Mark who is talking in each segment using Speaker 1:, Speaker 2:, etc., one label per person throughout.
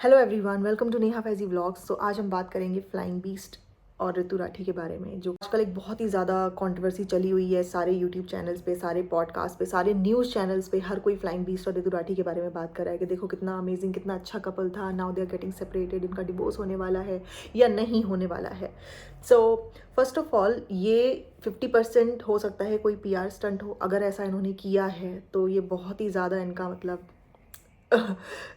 Speaker 1: Hello everyone, welcome to Neha Faizi vlogs. तो आज हम बात करेंगे फ्लाइंग बीस्ट और ऋतु राठी के बारे में, जो आजकल एक बहुत ही ज़्यादा कंट्रोवर्सी चली हुई है। सारे यूट्यूब चैनल्स पे, सारे पॉडकास्ट पे, सारे न्यूज़ चैनल्स पे हर कोई फ्लाइंग बीस्ट और ऋतु राठी के बारे में बात कर रहा है कि देखो कितना अमेजिंग, कितना अच्छा कपल था, now they are getting separated, इनका डिवोर्स होने वाला है या नहीं होने वाला है। सो फर्स्ट ऑफ ऑल, ये 50% हो सकता है कोई PR स्टंट हो। अगर ऐसा इन्होंने किया है तो ये बहुत ही ज़्यादा इनका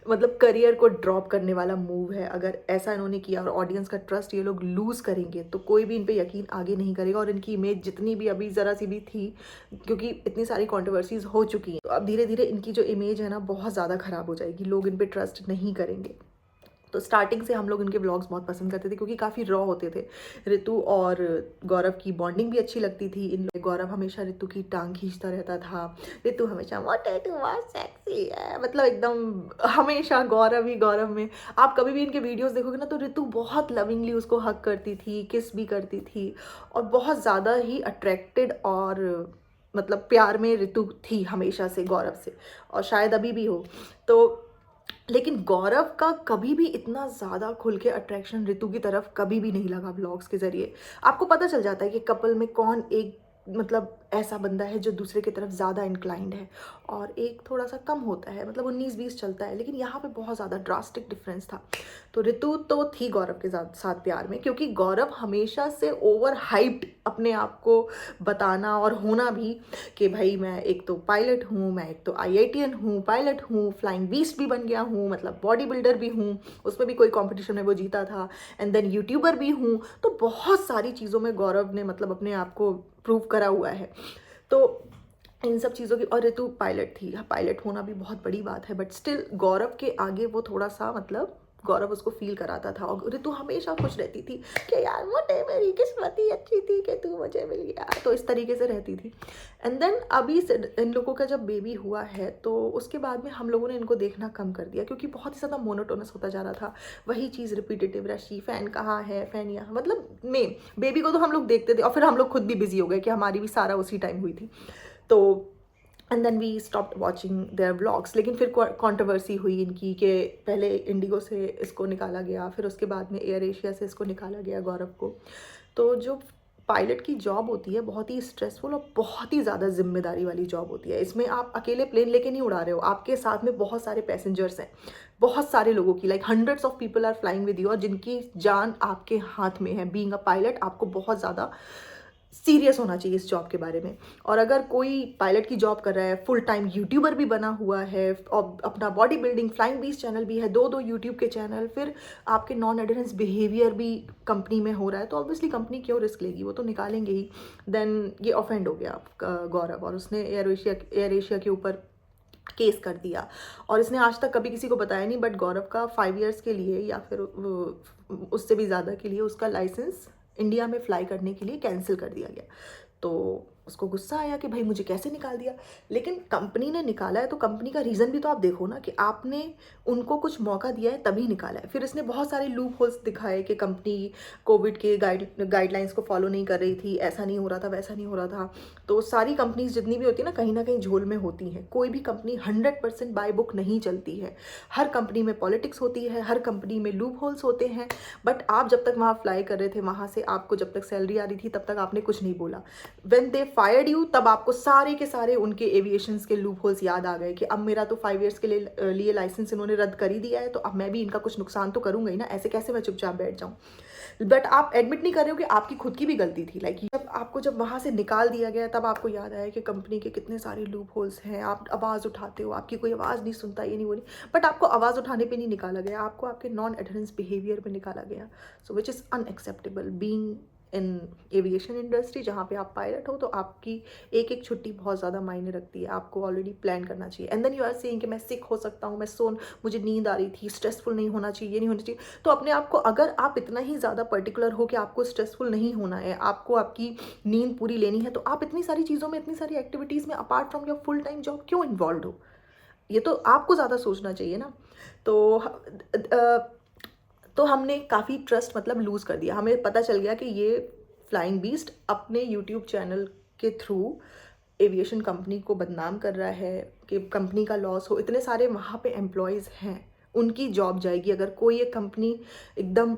Speaker 1: मतलब करियर को ड्रॉप करने वाला मूव है। अगर ऐसा इन्होंने किया और ऑडियंस का ट्रस्ट ये लोग लूज़ करेंगे तो कोई भी इन पे यकीन आगे नहीं करेगा। और इनकी इमेज जितनी भी अभी ज़रा सी भी थी, क्योंकि इतनी सारी कंट्रोवर्सीज हो चुकी हैं, तो अब धीरे धीरे इनकी जो इमेज है ना बहुत ज़्यादा ख़राब हो जाएगी। लोग इन पे ट्रस्ट नहीं करेंगे। तो स्टार्टिंग से हम लोग इनके व्लॉग्स बहुत पसंद करते थे क्योंकि काफ़ी रॉ होते थे। ऋतु और गौरव की बॉन्डिंग भी अच्छी लगती थी। गौरव हमेशा ऋतु की टांग खींचता रहता था। ऋतु हमेशा मोटे तू बहुत सेक्सी है, मतलब एकदम हमेशा गौरव ही गौरव में। आप कभी भी इनके वीडियोस देखोगे ना तो ऋतु बहुत लविंगली उसको हक करती थी, किस भी करती थी और बहुत ज़्यादा ही अट्रैक्टेड और मतलब प्यार में ऋतु थी हमेशा से गौरव से, और शायद अभी भी हो। तो लेकिन गौरव का कभी भी इतना ज़्यादा खुल के अट्रैक्शन ऋतु की तरफ कभी भी नहीं लगा। ब्लॉग्स के ज़रिए आपको पता चल जाता है कि कपल में कौन एक मतलब ऐसा बंदा है जो दूसरे की तरफ ज़्यादा इंक्लाइंड है और एक थोड़ा सा कम होता है, मतलब 19-20 चलता है। लेकिन यहाँ पे बहुत ज़्यादा ड्रास्टिक डिफरेंस था। तो ऋतु तो थी गौरव के साथ प्यार में, क्योंकि गौरव हमेशा से ओवर हाइप्ड अपने आप को बताना और होना भी कि भाई मैं एक तो पायलट हूँ, मैं एक तो IITian हूँ, पायलट हूँ, फ्लाइंग बीस्ट भी बन गया हूँ, मतलब बॉडी बिल्डर भी हूँ, उसमें भी कोई कंपटीशन में वो जीता था, एंड देन यूट्यूबर भी हूँ। तो बहुत सारी चीज़ों में गौरव ने मतलब अपने आप को प्रूव करा हुआ है। तो इन सब चीज़ों की, और ऋतु पायलट थी। पायलट होना भी बहुत बड़ी बात है, बट स्टिल गौरव के आगे वो थोड़ा सा मतलब गौरव उसको फील कराता था। और ऋतु हमेशा खुश रहती थी कि यार मोटे मेरी किस्मत ही अच्छी थी कि तू मुझे मिल गया, तो इस तरीके से रहती थी। एंड देन अभी इन लोगों का जब बेबी हुआ है तो उसके बाद में हम लोगों ने इनको देखना कम कर दिया, क्योंकि बहुत ही ज़्यादा मोनोटोनस होता जा रहा था। वही चीज़ रिपीटेटिव, रशी फैन कहाँ है, फैन यहाँ, मतलब में बेबी को तो हम लोग देखते थे और फिर हम लोग खुद भी बिजी हो गए कि हमारी भी सारा उसी टाइम हुई थी। तो and then we stopped watching their vlogs. लेकिन फिर कंट्रोवर्सी हुई इनकी कि पहले इंडिगो से इसको निकाला गया, फिर उसके बाद में एयर एशिया से इसको निकाला गया गौरव को। तो जो पायलट की जॉब होती है बहुत ही स्ट्रेसफुल और बहुत ही ज़्यादा जिम्मेदारी वाली जॉब होती है। इसमें आप अकेले प्लेन लेके नहीं उड़ा रहे हो, आपके साथ में बहुत सारे पैसेंजर्स हैं, बहुत सारे लोगों की, like hundreds of people are flying with you, और जिनकी जान आपके हाथ में है। बीइंग अ पायलट आपको बहुत ज़्यादा सीरियस होना चाहिए इस जॉब के बारे में। और अगर कोई पायलट की जॉब कर रहा है, फुल टाइम यूट्यूबर भी बना हुआ है और अपना body building flying beast channel भी है, दो यूट्यूब के चैनल, फिर आपके नॉन एडहेरेंस बिहेवियर भी कंपनी में हो रहा है, तो ऑब्वियसली कंपनी क्यों रिस्क लेगी, वो तो निकालेंगे ही। देन ये ऑफेंड हो गया गौरव, और उसने एयर एशिया के ऊपर केस कर दिया। और इसने आज तक कभी किसी को बताया नहीं, बट गौरव का 5 ईयर्स के लिए या फिर उससे भी ज़्यादा के लिए उसका लाइसेंस इंडिया में फ्लाई करने के लिए कैंसिल कर दिया गया। तो उसको गुस्सा आया कि भाई मुझे कैसे निकाल दिया। लेकिन कंपनी ने निकाला है तो कंपनी का रीज़न भी तो आप देखो ना, कि आपने उनको कुछ मौका दिया है तभी निकाला है। फिर इसने बहुत सारे लूप होल्स दिखाए कि कंपनी कोविड के गाइडलाइंस को फॉलो नहीं कर रही थी, ऐसा नहीं हो रहा था, वैसा नहीं हो रहा था। तो सारी कंपनीज जितनी भी होती है ना कहीं झोल में होती हैं। कोई भी कंपनी 100% बाय बुक नहीं चलती है। हर कंपनी में पॉलिटिक्स होती है, हर कंपनी में लूप होल्स होते हैं। बट आप जब तक वहाँ फ्लाई कर रहे थे, वहाँ से आपको जब तक सैलरी आ रही थी तब तक आपने कुछ नहीं बोला। व्हेन दे फायर्ड यू तब आपको सारे के सारे उनके एविएशंस के लूप होल्स याद आ गए कि अब मेरा तो 5 ईयर्स के लिए लाइसेंस इन्होंने रद्द कर ही दिया है, तो अब मैं भी इनका कुछ नुकसान तो करूंगा ही ना, ऐसे कैसे मैं चुपचाप बैठ जाऊं। बट आप एडमिट नहीं कर रहे हो कि आपकी खुद की भी गलती थी। लाइक जब वहाँ से निकाल दिया गया तब आपको याद आया कि कंपनी के कितने सारे लूप होल्स हैं। आप आवाज़ उठाते हो, आपकी कोई आवाज़ नहीं सुनता, ये नहीं वो नहीं, बट आपको आवाज़ उठाने पे नहीं निकाला गया, आपको आपके नॉन एडहेरेंस बिहेवियर पे निकाला गया। So which is unacceptable being in aviation industry. जहाँ पे आप पायलट हो तो आपकी एक एक छुट्टी बहुत ज़्यादा मायने रखती है, आपको ऑलरेडी प्लान करना चाहिए। And then you are saying कि मैं सिक हो सकता हूँ, मुझे नींद आ रही थी, स्ट्रेसफुल नहीं होना चाहिए, ये नहीं होना चाहिए। तो अपने आप को, अगर आप इतना ही ज़्यादा पर्टिकुलर हो कि आपको स्ट्रेसफुल नहीं होना है, आपको आपकी नींद पूरी लेनी है, तो आप इतनी सारी चीज़ों में, इतनी सारी एक्टिविटीज़ में apart from your full time job क्यों इन्वॉल्व हो? ये तो आपको ज़्यादा सोचना चाहिए ना। तो तो हमने काफ़ी ट्रस्ट मतलब लूज़ कर दिया। हमें पता चल गया कि ये फ्लाइंग बीस्ट अपने यूट्यूब चैनल के थ्रू एविएशन कंपनी को बदनाम कर रहा है, कि कंपनी का लॉस हो। इतने सारे वहाँ पे एम्प्लॉयज़ हैं, उनकी जॉब जाएगी। अगर कोई एक कंपनी एकदम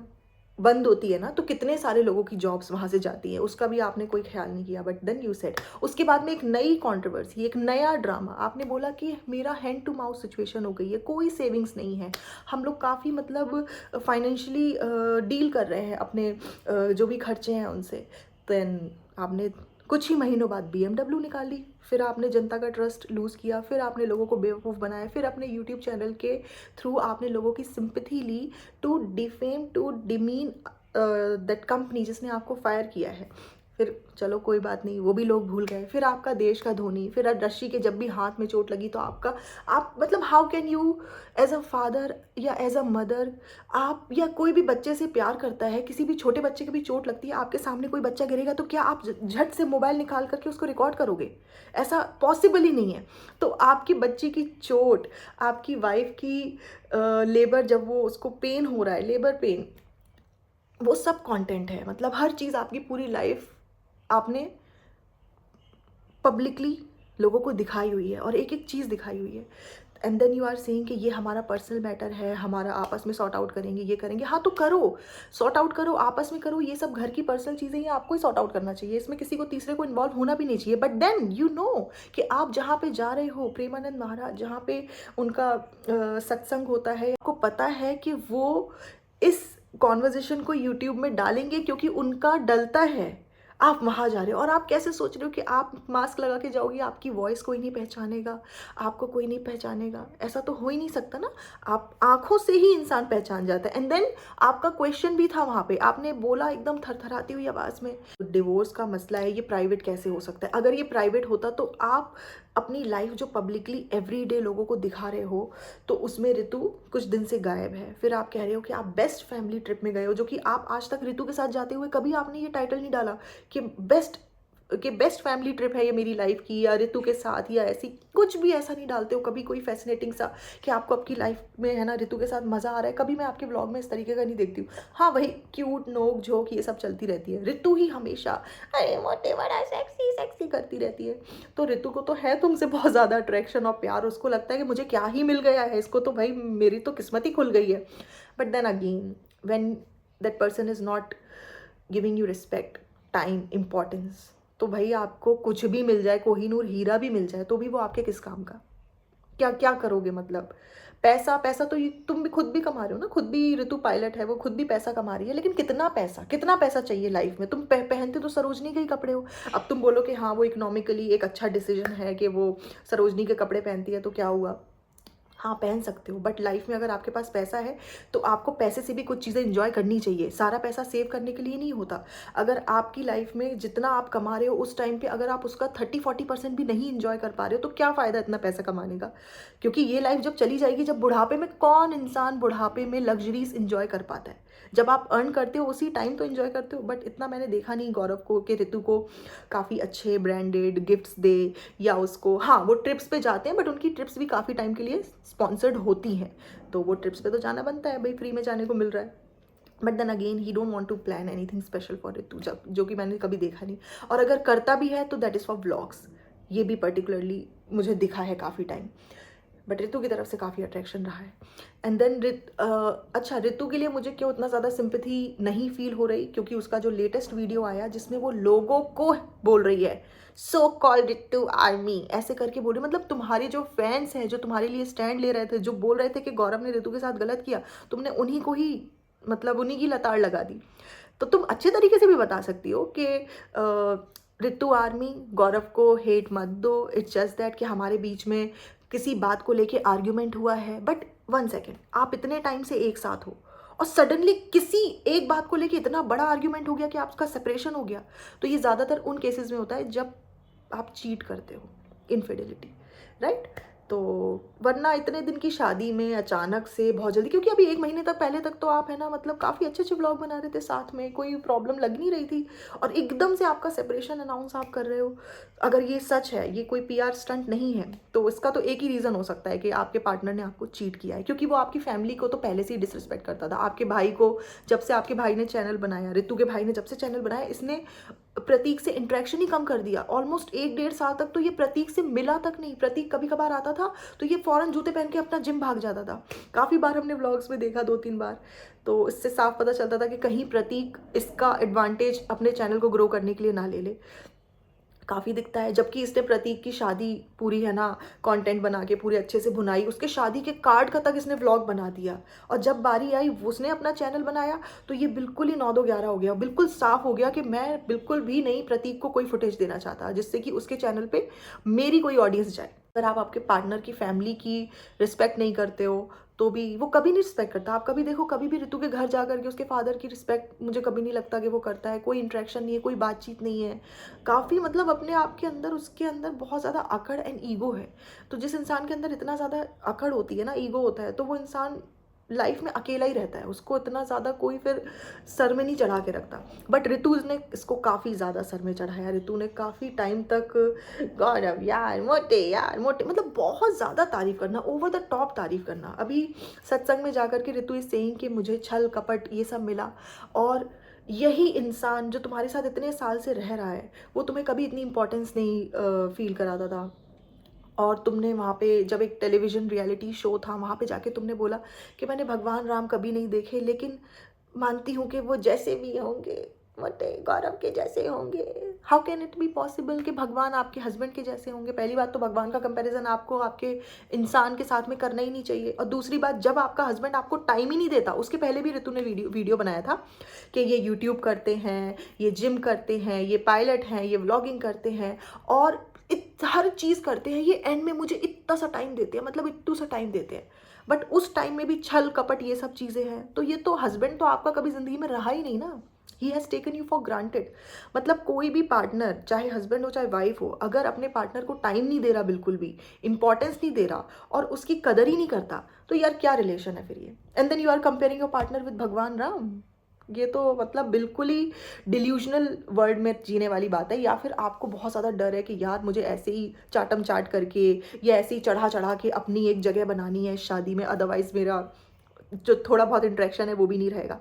Speaker 1: बंद होती है ना, तो कितने सारे लोगों की जॉब्स वहाँ से जाती हैं, उसका भी आपने कोई ख्याल नहीं किया। बट देन यू सेड, उसके बाद में एक नई कंट्रोवर्सी, एक नया ड्रामा, आपने बोला कि मेरा हैंड टू माउथ सिचुएशन हो गई है, कोई सेविंग्स नहीं है, हम लोग काफ़ी मतलब फाइनेंशियली डील कर रहे हैं अपने जो भी खर्चे हैं उनसे। देन आपने कुछ ही महीनों बाद BMW निकाल ली, फिर आपने जनता का ट्रस्ट लूज़ किया, फिर आपने लोगों को बेवकूफ़ बनाया, फिर अपने यूट्यूब चैनल के थ्रू आपने लोगों की सिंपैथी ली to defame, to demean that company जिसने आपको फायर किया है। फिर चलो कोई बात नहीं, वो भी लोग भूल गए। फिर आपका देश का धोनी, फिर रशी के जब भी हाथ में चोट लगी तो आपका, आप मतलब how can you as a father या एज अ मदर, आप या कोई भी बच्चे से प्यार करता है, किसी भी छोटे बच्चे की भी चोट लगती है, आपके सामने कोई बच्चा गिरेगा तो क्या आप झट से मोबाइल निकाल करके उसको रिकॉर्ड करोगे? ऐसा पॉसिबल ही नहीं है। तो आपकी बच्ची की चोट, आपकी वाइफ की लेबर, जब वो उसको पेन हो रहा है, लेबर पेन, वो सब कंटेंट है। मतलब हर चीज़, आपकी पूरी लाइफ आपने पब्लिकली लोगों को दिखाई हुई है और एक एक चीज़ दिखाई हुई है। And then you are saying कि ये हमारा पर्सनल मैटर है, हमारा आपस में सॉर्ट आउट करेंगे, ये करेंगे। हाँ तो करो, सॉर्ट आउट करो, आपस में करो, ये सब घर की पर्सनल चीज़ें ये आपको ही सॉर्ट आउट करना चाहिए, इसमें किसी को तीसरे को इन्वॉल्व होना भी नहीं चाहिए। बट देन यू नो कि आप जहाँ पे जा रहे हो, प्रेमानंद महाराज जहाँ पे उनका सत्संग होता है, आपको पता है कि वो इस कॉन्वर्जेशन को यूट्यूब में डालेंगे क्योंकि उनका डलता है, आप वहाँ जा रहे हो। और आप कैसे सोच रहे हो कि आप मास्क लगा के जाओगी, आपकी वॉइस कोई नहीं पहचानेगा, आपको कोई नहीं पहचानेगा? ऐसा तो हो ही नहीं सकता ना। आप आंखों से ही इंसान पहचान जाता है। एंड देन आपका क्वेश्चन भी था वहाँ पे, आपने बोला एकदम थरथराती हुई आवाज़ में, डिवोर्स का मसला है, ये प्राइवेट कैसे हो सकता है? अगर ये प्राइवेट होता तो आप अपनी लाइफ जो पब्लिकली एवरीडे लोगों को दिखा रहे हो, तो उसमें ऋतु कुछ दिन से गायब है। फिर आप कह रहे हो कि आप बेस्ट फैमिली ट्रिप में गए हो, जो कि आप आज तक ऋतु के साथ जाते हुए कभी आपने ये टाइटल नहीं डाला कि बेस्ट फैमिली ट्रिप है ये मेरी लाइफ की, या ऋतु के साथ, या ऐसी कुछ भी ऐसा नहीं डालते हो कभी कोई फैसिनेटिंग सा कि आपको आपकी लाइफ में है ना ऋतु के साथ मज़ा आ रहा है। कभी मैं आपके व्लॉग में इस तरीके का नहीं देखती हूँ। हाँ वही क्यूट नोक झोंक ये सब चलती रहती है, ऋतु ही हमेशा अरे मोटे बड़ा सेक्सी सेक्सी करती रहती है। तो ऋतु को तो है तुमसे बहुत ज़्यादा अट्रैक्शन और प्यार, उसको लगता है कि मुझे क्या ही मिल गया है, इसको तो भाई मेरी तो किस्मत ही खुल गई है। But then again when that person is not giving you respect, time, importance, तो भाई आपको कुछ भी मिल जाए, कोहिनूर हीरा भी मिल जाए, तो भी वो आपके किस काम का? क्या क्या करोगे? मतलब पैसा, पैसा तो ये तुम भी खुद भी कमा रहे हो ना, खुद भी ऋतु पायलट है, वो खुद भी पैसा कमा रही है, लेकिन कितना पैसा, कितना पैसा चाहिए लाइफ में? तुम पहनते तो सरोजनी के ही कपड़े हो। अब तुम बोलो कि हाँ वो इकोनॉमिकली एक अच्छा डिसीजन है कि वो सरोजनी के कपड़े पहनती है, तो क्या हुआ? हाँ पहन सकते हो, बट लाइफ में अगर आपके पास पैसा है तो आपको पैसे से भी कुछ चीज़ें इंजॉय करनी चाहिए। सारा पैसा सेव करने के लिए नहीं होता। अगर आपकी लाइफ में जितना आप कमा रहे हो उस टाइम पे अगर आप उसका 30-40% भी नहीं इंजॉय कर पा रहे हो, तो क्या फ़ायदा इतना पैसा कमाने का? क्योंकि ये लाइफ जब चली जाएगी, जब बुढ़ापे में कौन इंसान बुढ़ापे में लग्जरीज इंजॉय कर पाता है? जब आप अर्न करते हो उसी टाइम तो इंजॉय करते हो। बट इतना मैंने देखा नहीं गौरव को कि ऋतु को काफ़ी अच्छे ब्रांडेड गिफ्ट्स दे, या उसको, हाँ वो ट्रिप्स पे जाते हैं बट उनकी ट्रिप्स भी काफ़ी टाइम के लिए स्पॉन्सर्ड होती हैं, तो वो ट्रिप्स पे तो जाना बनता है भाई, फ्री में जाने को मिल रहा है। But then again he don't want to plan anything special for Ritu, जब जो कि मैंने कभी देखा नहीं। और अगर करता भी है तो दैट इज़ फॉर व्लॉग्स, ये भी पर्टिकुलरली मुझे दिखा है काफ़ी टाइम। बट ऋतु की तरफ से काफ़ी अट्रैक्शन रहा है। एंड देन अच्छा ऋतु के लिए मुझे क्यों इतना ज़्यादा सिंपैथी नहीं फील हो रही, क्योंकि उसका जो लेटेस्ट वीडियो आया जिसमें वो लोगों को बोल रही है सो कॉल्ड ऋतु आर्मी, ऐसे करके बोल रही, मतलब तुम्हारे जो फैंस हैं, जो तुम्हारे लिए स्टैंड ले रहे थे, जो बोल रहे थे कि गौरव ने ऋतु के साथ गलत किया, तुमने उन्हीं को ही, मतलब उन्हीं की लताड़ लगा दी। तो तुम अच्छे तरीके से भी बता सकती हो कि ऋतु आर्मी, गौरव को हेट मत दो, इट्स जस्ट दैट कि हमारे बीच में किसी बात को लेके आर्ग्यूमेंट हुआ है। बट 1 सेकेंड, आप इतने टाइम से एक साथ हो और सडनली किसी एक बात को लेके इतना बड़ा आर्ग्यूमेंट हो गया कि आपका सेपरेशन हो गया। तो ये ज़्यादातर उन केसेस में होता है जब आप चीट करते हो, इनफिडेलिटी, राइट? तो वरना इतने दिन की शादी में अचानक से बहुत जल्दी, क्योंकि अभी 1 महीने तक पहले तक तो आप है ना, मतलब काफ़ी अच्छे अच्छे व्लॉग बना रहे थे साथ में, कोई प्रॉब्लम लग नहीं रही थी, और एकदम से आपका सेपरेशन अनाउंस आप कर रहे हो। अगर ये सच है, ये कोई PR स्टंट नहीं है, तो इसका तो एक ही रीज़न हो सकता है कि आपके पार्टनर ने आपको चीट किया है, क्योंकि वो आपकी फैमिली को तो पहले से ही डिसरिस्पेक्ट करता था। आपके भाई को, जब से आपके भाई ने चैनल बनाया, ऋतु के भाई ने जब से चैनल बनाया, इसने प्रतीक से इंटरेक्शन ही कम कर दिया। ऑलमोस्ट 1-1.5 साल तक तो ये प्रतीक से मिला तक नहीं। प्रतीक कभी कभार आता था था तो ये फ़ौरन जूते पहन के अपना जिम भाग जाता था। काफ़ी बार हमने व्लॉग्स में देखा 2-3 बार, तो इससे साफ पता चलता था कि कहीं प्रतीक इसका एडवांटेज अपने चैनल को ग्रो करने के लिए ना ले ले। काफ़ी दिखता है, जबकि इसने प्रतीक की शादी पूरी है ना कंटेंट बना के पूरे अच्छे से भुनाई, उसके शादी के कार्ड का तक इसने व्लॉग बना दिया। और जब बारी आई उसने अपना चैनल बनाया तो ये बिल्कुल ही 9-2-11 हो गया, बिल्कुल साफ हो गया कि मैं बिल्कुल भी नहीं प्रतीक को कोई फुटेज देना चाहता जिससे कि उसके चैनल पे मेरी कोई ऑडियंस जाए। अगर आप आपके पार्टनर की फैमिली की रिस्पेक्ट नहीं करते हो तो भी वो कभी नहीं रिस्पेक्ट करता। आप कभी देखो, कभी भी ऋतु के घर जा करके उसके फादर की रिस्पेक्ट मुझे कभी नहीं लगता कि वो करता है। कोई इंटरेक्शन नहीं है, कोई बातचीत नहीं है, काफ़ी मतलब अपने आप के अंदर उसके अंदर बहुत ज़्यादा अकड़ एंड ईगो है। तो जिस इंसान के अंदर इतना ज़्यादा अकड़ होती है ना, ईगो होता है, तो वो इंसान लाइफ में अकेला ही रहता है, उसको इतना ज़्यादा कोई फिर सर में नहीं चढ़ा के रखता। बट ऋतु ने इसको काफ़ी ज़्यादा सर में चढ़ाया। ऋतु ने काफ़ी टाइम तक गौरव यार मोटे मतलब बहुत ज़्यादा तारीफ करना, ओवर द टॉप तारीफ करना। अभी सत्संग में जाकर के ऋतु इस सेइंग कि मुझे छल कपट ये सब मिला, और यही इंसान जो तुम्हारे साथ इतने साल से रह रहा है वो तुम्हें कभी इतनी इंपॉर्टेंस नहीं फील कराता था। और तुमने वहाँ पे जब एक टेलीविज़न रियलिटी शो था वहाँ पे जाके तुमने बोला कि मैंने भगवान राम कभी नहीं देखे, लेकिन मानती हूँ कि वो जैसे भी होंगे मोटे गौरव के जैसे होंगे। How can it be possible कि भगवान आपके हस्बैंड के जैसे होंगे? पहली बात तो भगवान का कंपैरिजन आपको आपके इंसान के साथ में करना ही नहीं चाहिए। और दूसरी बात, जब आपका हस्बैंड आपको टाइम ही नहीं देता, उसके पहले भी ऋतु ने वीडियो बनाया था कि ये यूट्यूब करते हैं, ये जिम करते हैं, ये पायलट हैं, ये व्लॉगिंग करते हैं और हर चीज़ करते हैं, ये एंड में मुझे इतना सा टाइम देते हैं, मतलब इतू सा टाइम देते हैं, बट उस टाइम में भी छल कपट ये सब चीज़ें हैं। तो ये तो हस्बैंड तो आपका कभी ज़िंदगी में रहा ही नहीं ना। He has taken you for granted. मतलब कोई भी पार्टनर, चाहे हस्बैंड हो चाहे वाइफ हो, अगर अपने पार्टनर को टाइम नहीं दे रहा, बिल्कुल भी इंपॉर्टेंस नहीं दे रहा और उसकी कदर ही नहीं करता, तो यार क्या रिलेशन है फिर ये? And then you are comparing your partner with Bhagwan Ram. ये तो मतलब बिल्कुल ही डिल्यूजनल वर्ल्ड में जीने वाली बात है। या फिर आपको बहुत ज़्यादा डर है कि यार मुझे ऐसे ही चाटम चाट करके या ऐसे ही चढ़ा चढ़ा के अपनी एक जगह बनानी है शादी में, अदरवाइज़ मेरा जो थोड़ा बहुत इंटरेक्शन है वो भी नहीं रहेगा।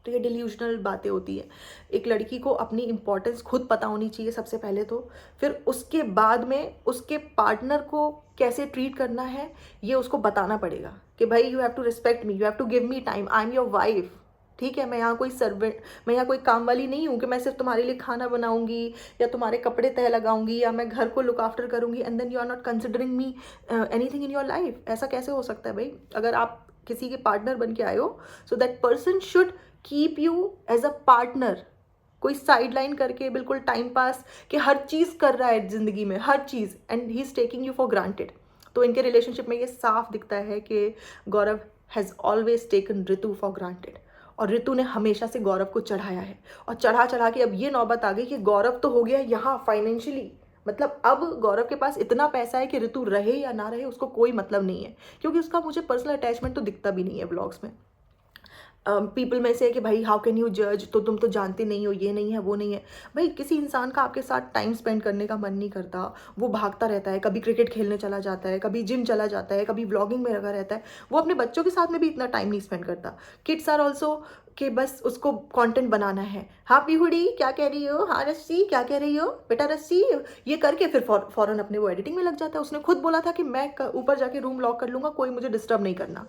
Speaker 1: तो ये डिल्यूजनल बातें होती है। एक लड़की को अपनी इंपॉर्टेंस खुद पता होनी चाहिए सबसे पहले तो, फिर उसके बाद में उसके पार्टनर को कैसे ट्रीट करना है ये उसको बताना पड़ेगा कि भाई you have to respect me, you have to give me time, I am your wife. ठीक है, मैं यहाँ कोई सर्वेंट, मैं यहाँ कोई काम वाली नहीं हूँ कि मैं सिर्फ तुम्हारे लिए खाना बनाऊंगी या तुम्हारे कपड़े तय लगाऊंगी या मैं घर को लुक आफ्टर करूंगी and then you are not considering me anything in your life. ऐसा कैसे हो सकता है भाई? अगर आप किसी के पार्टनर बन के आए हो, so that person should keep you as a partner. कोई साइड लाइन करके बिल्कुल टाइम पास कि हर चीज़ कर रहा है ज़िंदगी में, हर चीज़, and he is taking you for granted. तो इनके रिलेशनशिप में ये साफ दिखता है कि Gaurav has always taken Ritu for granted और ऋतु ने हमेशा से गौरव को चढ़ाया है। और चढ़ा चढ़ा के अब ये नौबत आ गई कि गौरव तो हो गया यहाँ फाइनेंशियली, मतलब अब गौरव के पास इतना पैसा है कि ऋतु रहे या ना रहे उसको कोई मतलब नहीं है, क्योंकि उसका मुझे पर्सनल अटैचमेंट तो दिखता भी नहीं है ब्लॉग्स में। पीपल में से है कि भाई हाउ कैन यू जज, तो तुम तो जानते नहीं हो, ये नहीं है वो नहीं है। भाई किसी इंसान का आपके साथ टाइम स्पेंड करने का मन नहीं करता, वो भागता रहता है, कभी क्रिकेट खेलने चला जाता है, कभी जिम चला जाता है, कभी व्लॉगिंग में लगा रहता है, वो अपने बच्चों के साथ में भी इतना टाइम नहीं स्पेंड करता। किड्स आर ऑल्सो कि बस उसको कंटेंट बनाना है। हाँ पीहुड़ी क्या कह रही हो, हाँ रस्सी क्या कह रही हो, बेटा रस्सी, ये करके फिर फौरन अपने वो एडिटिंग में लग जाता है। उसने खुद बोला था कि मैं ऊपर जाके रूम लॉक कर लूँगा, कोई मुझे डिस्टर्ब नहीं करना।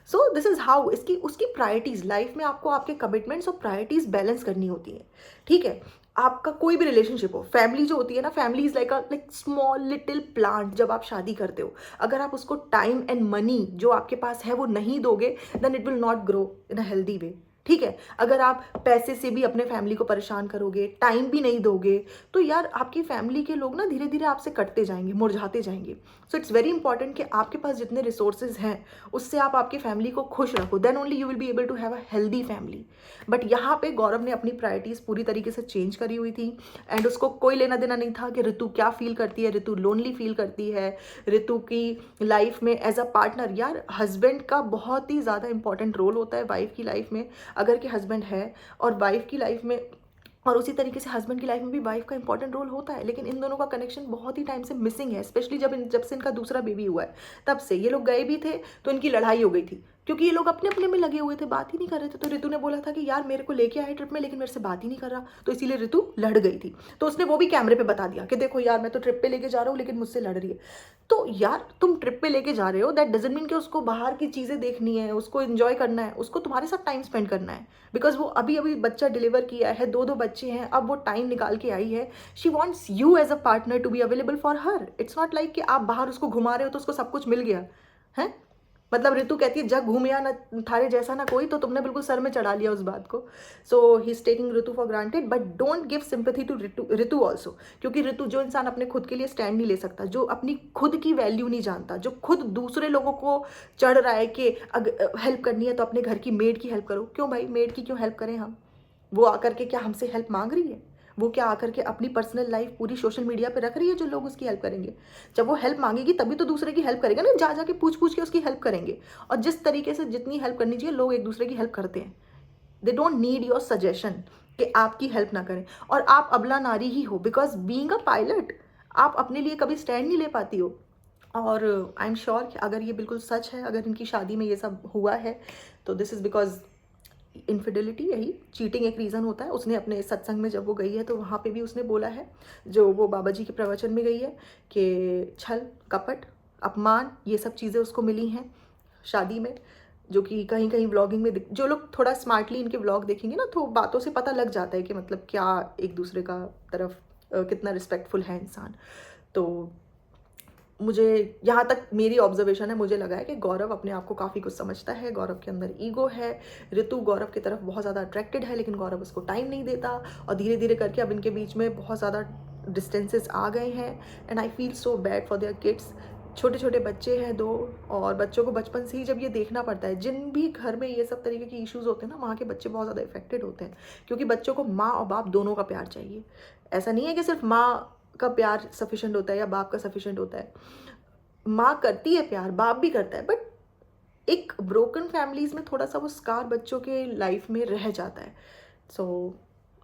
Speaker 1: सो दिस इज़ हाउ इसकी उसकी प्रायोरिटीज़ लाइफ में आपको आपके कमिटमेंट्स और प्रायोरिटीज़ बैलेंस करनी होती है। ठीक है, आपका कोई भी रिलेशनशिप हो, फैमिली जो होती है ना, family is like small little plant. जब आप शादी करते हो, अगर आप उसको टाइम एंड मनी जो आपके पास है वो नहीं दोगे, then it will not grow in a healthy way. ठीक है, अगर आप पैसे से भी अपने फैमिली को परेशान करोगे, टाइम भी नहीं दोगे, तो यार आपकी फैमिली के लोग ना धीरे धीरे आपसे कटते जाएंगे, मुरझाते जाएंगे। सो इट्स वेरी इंपॉर्टेंट कि आपके पास जितने रिसोर्सेज हैं उससे आप आपकी फैमिली को खुश रखो, then only you will be able to have a healthy family. But यहाँ पे गौरव ने अपनी प्रायोरिटीज़ पूरी तरीके से चेंज करी हुई थी एंड उसको कोई लेना देना नहीं था कि ऋतु क्या फील करती है, ऋतु लोनली फील करती है, ऋतु की लाइफ में एज अ पार्टनर। यार हस्बैंड का बहुत ही ज़्यादा इंपॉर्टेंट रोल होता है वाइफ की लाइफ में, अगर कि हस्बैंड है और वाइफ की लाइफ में, और उसी तरीके से हस्बैंड की लाइफ में भी वाइफ का इंपॉर्टेंट रोल होता है। लेकिन इन दोनों का कनेक्शन बहुत ही टाइम से मिसिंग है, स्पेशली जब से इनका दूसरा बेबी हुआ है, तब से ये लोग गए भी थे तो इनकी लड़ाई हो गई थी क्योंकि ये लोग अपने अपने में लगे हुए थे, बात ही नहीं कर रहे थे। तो ऋतु ने बोला था कि यार मेरे को लेके आए ट्रिप में, लेकिन मेरे से बात ही नहीं कर रहा, तो इसीलिए ऋतु लड़ गई थी। तो उसने वो भी कैमरे पे बता दिया कि देखो यार मैं तो ट्रिप पे लेके जा रहा हूँ लेकिन मुझसे लड़ रही है। तो यार तुम ट्रिप पे लेके जा रहे हो, दैट डजंट मीन कि उसको बाहर की चीज़ें देखनी है, उसको एंजॉय करना है, उसको तुम्हारे साथ टाइम स्पेंड करना है। बिकॉज वो अभी अभी बच्चा डिलीवर किया है, 2 बच्चे हैं, अब वो टाइम निकाल के आई है। She wants you as a partner to be available for her. It's not like कि आप बाहर उसको घुमा रहे हो तो उसको सब कुछ मिल गया है। मतलब ऋतु कहती है जग घूमिया ना थारे जैसा ना कोई, तो तुमने बिल्कुल सर में चढ़ा लिया उस बात को। So he is taking Ritu for granted, but don't give sympathy to Ritu also. क्योंकि ऋतु, जो इंसान अपने खुद के लिए स्टैंड नहीं ले सकता, जो अपनी खुद की वैल्यू नहीं जानता, जो खुद दूसरे लोगों को चढ़ रहा है कि अगर हेल्प करनी है तो अपने घर की मेड की हेल्प करो। क्यों भाई, मेड की क्यों हेल्प करें हम? वो आकर के क्या हमसे हेल्प मांग रही है? वो क्या आकर के अपनी पर्सनल लाइफ पूरी सोशल मीडिया पे रख रही है जो लोग उसकी हेल्प करेंगे? जब वो हेल्प मांगेगी तभी तो दूसरे की हेल्प करेगा ना, जा जाके पूछ पूछ के उसकी हेल्प करेंगे। और जिस तरीके से जितनी हेल्प करनी चाहिए लोग एक दूसरे की हेल्प करते हैं। They don't need your suggestion कि आपकी हेल्प ना करें। और आप अबला नारी ही हो, बिकॉज बीइंग अ पायलट आप अपने लिए कभी स्टैंड नहीं ले पाती हो। और आई एम श्योर कि अगर ये बिल्कुल सच है, अगर इनकी शादी में ये सब हुआ है, तो दिस इज़ बिकॉज इनफिडेलिटी, यही चीटिंग एक रीज़न होता है। उसने अपने सत्संग में जब वो गई है तो वहाँ पे भी उसने बोला है, जो वो बाबा जी के प्रवचन में गई है, कि छल कपट अपमान ये सब चीज़ें उसको मिली हैं शादी में। जो कि कहीं कहीं व्लॉगिंग में जो लोग थोड़ा स्मार्टली इनके व्लॉग देखेंगे ना, तो बातों से पता लग जाता है कि मतलब क्या एक दूसरे का तरफ कितना रिस्पेक्टफुल है इंसान। तो मुझे यहाँ तक मेरी ऑब्जर्वेशन है, मुझे लगा है कि गौरव अपने आप को काफ़ी कुछ समझता है, गौरव के अंदर ईगो है। ऋतु गौरव की तरफ बहुत ज़्यादा अट्रैक्टेड है, लेकिन गौरव उसको टाइम नहीं देता, और धीरे धीरे करके अब इनके बीच में बहुत ज़्यादा डिस्टेंसेस आ गए हैं। And I feel so bad for their kids. छोटे छोटे बच्चे हैं 2, और बच्चों को बचपन से ही जब ये देखना पड़ता है, जिन भी घर में ये सब तरीके के इश्यूज़ होते हैं ना, वहाँ के बच्चे बहुत ज़्यादा इफेक्टेड होते हैं। क्योंकि बच्चों को माँ और बाप दोनों का प्यार चाहिए। ऐसा नहीं है कि सिर्फ माँ का प्यार सफिशेंट होता है या बाप का सफिशेंट होता है। माँ करती है प्यार, बाप भी करता है, बट एक ब्रोकन फैमिलीज में थोड़ा सा वो स्कार बच्चों के लाइफ में रह जाता है। सो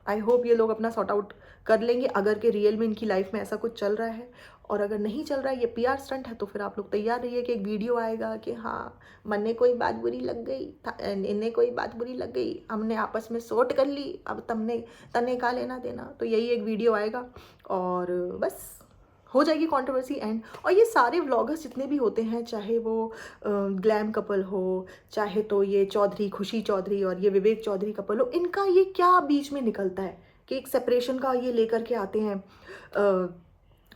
Speaker 1: आई होप ये लोग अपना सॉर्ट आउट कर लेंगे, अगर के रियल में इनकी लाइफ में ऐसा कुछ चल रहा है। और अगर नहीं चल रहा है, ये पीआर स्टंट है, तो फिर आप लोग तैयार रहिए कि एक वीडियो आएगा कि हाँ मन ने कोई बात बुरी लग गई, इन्हें कोई बात बुरी लग गई, हमने आपस में सोट कर ली, अब तुमने तने का लेना देना। तो यही एक वीडियो आएगा और बस हो जाएगी कंट्रोवर्सी एंड। और ये सारे व्लॉगर्स जितने भी होते हैं, चाहे वो ग्लैम कपल हो, चाहे तो ये चौधरी खुशी चौधरी और ये विवेक चौधरी कपल हो, इनका ये क्या बीच में निकलता है कि एक सेपरेशन का ये लेकर के आते हैं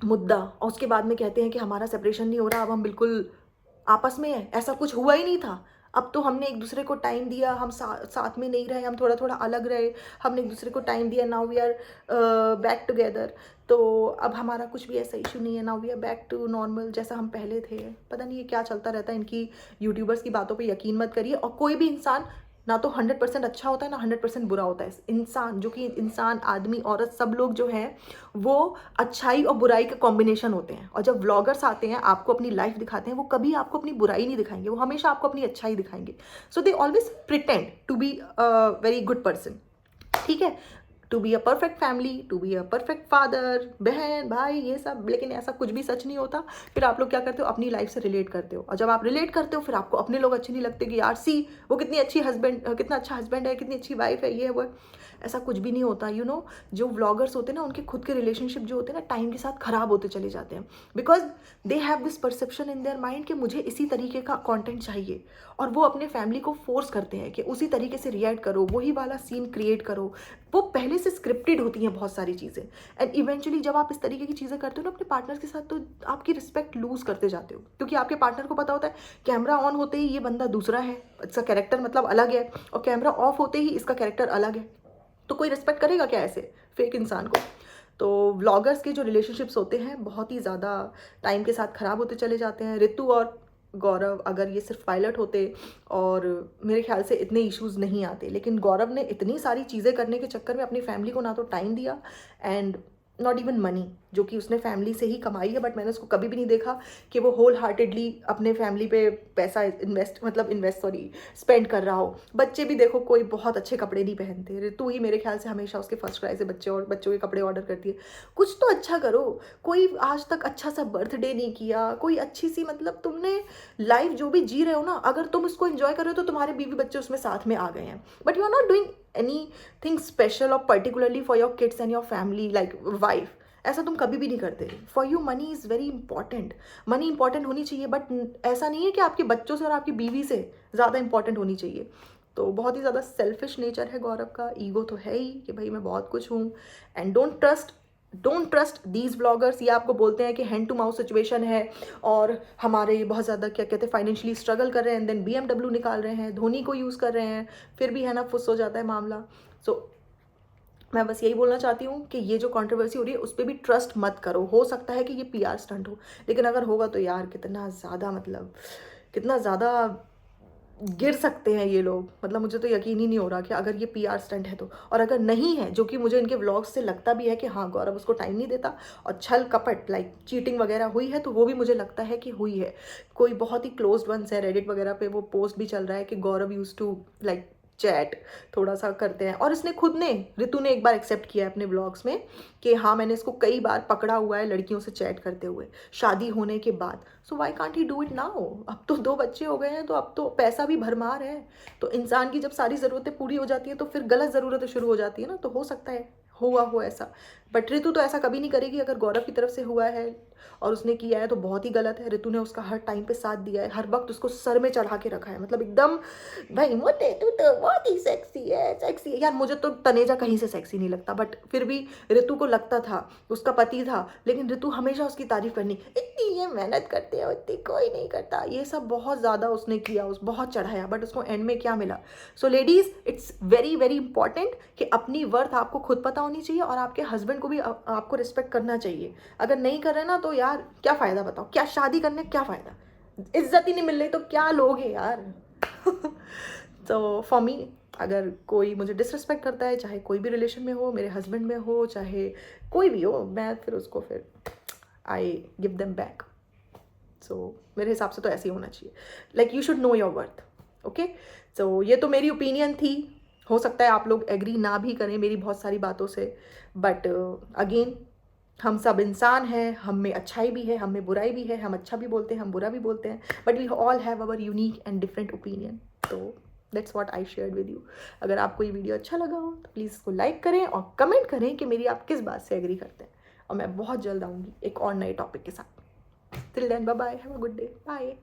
Speaker 1: मुद्दा, और उसके बाद में कहते हैं कि हमारा सेपरेशन नहीं हो रहा, अब हम बिल्कुल आपस में है, ऐसा कुछ हुआ ही नहीं था। अब तो हमने एक दूसरे को टाइम दिया, हम साथ में नहीं रहे, हम थोड़ा थोड़ा अलग रहे, हमने एक दूसरे को टाइम दिया, now we are back together. तो अब हमारा कुछ भी ऐसा इशू नहीं है, now we are back to normal जैसा हम पहले थे। पता नहीं ये क्या चलता रहता है, इनकी यूट्यूबर्स की बातों पे यकीन मत करिए। और कोई भी इंसान ना तो 100% अच्छा होता है ना 100% बुरा होता है। इंसान जो कि इंसान, आदमी, औरत, सब लोग जो हैं वो अच्छाई और बुराई का कॉम्बिनेशन होते हैं। और जब व्लॉगर्स आते हैं आपको अपनी लाइफ दिखाते हैं, वो कभी आपको अपनी बुराई नहीं दिखाएंगे, वो हमेशा आपको अपनी अच्छाई दिखाएंगे। So they always pretend to be a very good person, ठीक है, to be a perfect family, to be a perfect father, बहन, भाई, ये सब। लेकिन ऐसा कुछ भी सच नहीं होता। फिर आप लोग क्या करते हो, अपनी लाइफ से रिलेट करते हो, और जब आप रिलेट करते हो फिर आपको अपने लोग अच्छे नहीं लगते कि यार सी वो कितनी अच्छी हस्बैंड, कितना अच्छा हस्बैंड है, कितनी अच्छी वाइफ है, ये है वो है। ऐसा कुछ भी नहीं होता। यू नो, जो व्लॉगर्स होते हैं ना, उनके खुद के रिलेशनशिप जो होते हैं ना, टाइम के साथ खराब होते चले जाते हैं, because they have this perception in their mind कि मुझे इसी तरीके का कंटेंट चाहिए, और वो अपने फैमिली को फोर्स करते हैं कि उसी तरीके से रिएक्ट करो, वही वाला सीन क्रिएट करो। वो पहले से स्क्रिप्टेड होती हैं बहुत सारी चीज़ें, एंड इवेंचुअली जब आप इस तरीके की चीज़ें करते हो ना अपने पार्टनर के साथ, तो आपकी रिस्पेक्ट लूज करते जाते हो, क्योंकि आपके पार्टनर को पता होता है कैमरा ऑन होते ही ये बंदा दूसरा है, इसका कैरेक्टर मतलब अलग है, और कैमरा ऑफ होते ही इसका कैरेक्टर अलग है। तो कोई रिस्पेक्ट करेगा क्या ऐसे फेक इंसान को? तो व्लॉगर्स के जो रिलेशनशिप्स होते हैं बहुत ही ज़्यादा टाइम के साथ ख़राब होते चले जाते हैं। ऋतु और गौरव अगर ये सिर्फ पायलट होते और मेरे ख्याल से इतने इश्यूज़ नहीं आते, लेकिन गौरव ने इतनी सारी चीज़ें करने के चक्कर में अपनी फैमिली को ना तो टाइम दिया, एंड नॉट इवन मनी, जो कि उसने फैमिली से ही कमाई है, बट मैंने उसको कभी भी नहीं देखा कि वो होल हार्टेडली अपने फैमिली पे पैसा इन्वेस्ट सॉरी स्पेंड कर रहा हो। बच्चे भी देखो, कोई बहुत अच्छे कपड़े नहीं पहनते, ऋतु ही मेरे ख्याल से हमेशा उसके फर्स्ट क्राई से बच्चों के कपड़े ऑर्डर करती है। कुछ तो अच्छा करो, कोई आज तक अच्छा सा बर्थडे नहीं किया, कोई अच्छी सी मतलब तुमने लाइफ जो भी जी रहे हो ना, अगर तुम उसको एंजॉय कर रहे हो तो तुम्हारे बीवी बच्चे उसमें साथ में आ गए हैं, but you are not doing anything special और particularly for your kids and your family like wife. ऐसा तुम कभी भी नहीं करते। For you money is very important, money important होनी चाहिए, बट ऐसा नहीं है कि आपके बच्चों से और आपकी बीवी से ज़्यादा इंपॉर्टेंट होनी चाहिए। तो बहुत ही ज़्यादा सेल्फिश नेचर है गौरव का, ईगो तो है ही कि भाई मैं बहुत कुछ हूँ। And don't trust these bloggers. ये आपको बोलते हैं कि हैंड टू माउथ सिचुएशन है और हमारे बहुत ज़्यादा क्या कहते हैं फाइनेंशियली स्ट्रगल कर रहे हैं, एंड देन BMW निकाल रहे हैं, धोनी को यूज़ कर रहे हैं, फिर भी है ना फुस हो जाता है मामला। सो मैं बस यही बोलना चाहती हूँ कि ये जो कंट्रोवर्सी हो रही है उस पर भी ट्रस्ट मत करो। हो सकता है कि ये PR स्टंट हो, लेकिन अगर होगा तो यार कितना ज़्यादा मतलब कितना ज़्यादा गिर सकते हैं ये लोग। मतलब मुझे तो यकीन ही नहीं हो रहा कि अगर ये PR स्टंट है तो, और अगर नहीं है, जो कि मुझे इनके व्लॉग्स से लगता भी है कि हाँ गौरव उसको टाइम नहीं देता और छल कपट लाइक चीटिंग वगैरह हुई है, तो वो भी मुझे लगता है कि हुई है। कोई बहुत ही क्लोज्ड वंस है, रेडिट वगैरह पे वो पोस्ट भी चल रहा है कि गौरव यूज टू लाइक चैट थोड़ा सा करते हैं, और इसने खुद ने ऋतु ने एक बार एक्सेप्ट किया है अपने ब्लॉग्स में कि हाँ मैंने इसको कई बार पकड़ा हुआ है लड़कियों से चैट करते हुए शादी होने के बाद। So why can't he do it now? अब तो 2 बच्चे हो गए हैं, तो अब तो पैसा भी भरमार है, तो इंसान की जब सारी ज़रूरतें पूरी हो जाती है तो फिर गलत ज़रूरतें शुरू हो जाती है ना। तो हो सकता है हुआ हो ऐसा, बट ऋतु तो ऐसा कभी नहीं करेगी। अगर गौरव की तरफ से हुआ है और उसने किया है तो बहुत ही गलत है। ऋतु ने उसका हर टाइम पे साथ दिया है, हर वक्त उसको सर में चढ़ा के रखा है, मतलब एकदम भाई मोटे तू तो बहुत ही सेक्सी है यार। मुझे तो तनेजा कहीं से सेक्सी नहीं लगता, बट फिर भी ऋतु को लगता था, उसका पति था, लेकिन ऋतु हमेशा उसकी तारीफ करनी, इतनी ये मेहनत करते हैं उतनी कोई नहीं करता, ये सब बहुत ज़्यादा उसने किया, उस बहुत चढ़ाया, बट उसको एंड में क्या मिला? सो ladies, it's very very important कि अपनी वर्थ आपको खुद पता होनी चाहिए और आपके हस्बैंड को भी आपको रिस्पेक्ट करना चाहिए। अगर नहीं कर रहे ना तो यार क्या फ़ायदा बताओ, क्या शादी करने क्या फ़ायदा? इज्जत ही नहीं मिल रही तो क्या लोगे यार? तो फॉर मी, अगर कोई मुझे डिसरिस्पेक्ट करता है, चाहे कोई भी रिलेशन में हो, मेरे हस्बैंड में हो, चाहे कोई भी हो, मैं फिर उसको फिर I give them back. So मेरे हिसाब से तो ऐसे ही होना चाहिए, like you should know your worth. Okay, so ये तो मेरी ओपिनियन थी, हो सकता है आप लोग एग्री ना भी करें मेरी बहुत सारी बातों से, बट अगेन हम सब इंसान हैं, हम में अच्छाई भी है, हम में बुराई भी है, हम अच्छा भी बोलते हैं, हम बुरा भी बोलते हैं, but we all have our unique and different opinion. तो that's what I shared with you. अगर आपको ये वीडियो अच्छा लगा हो तो प्लीज़ इसको लाइक करें और कमेंट करें कि मेरी आप किस बात से एग्री करते हैं, और मैं बहुत जल्द आऊँगी एक और नए टॉपिक के साथ। Till then bye bye, have a good day, bye.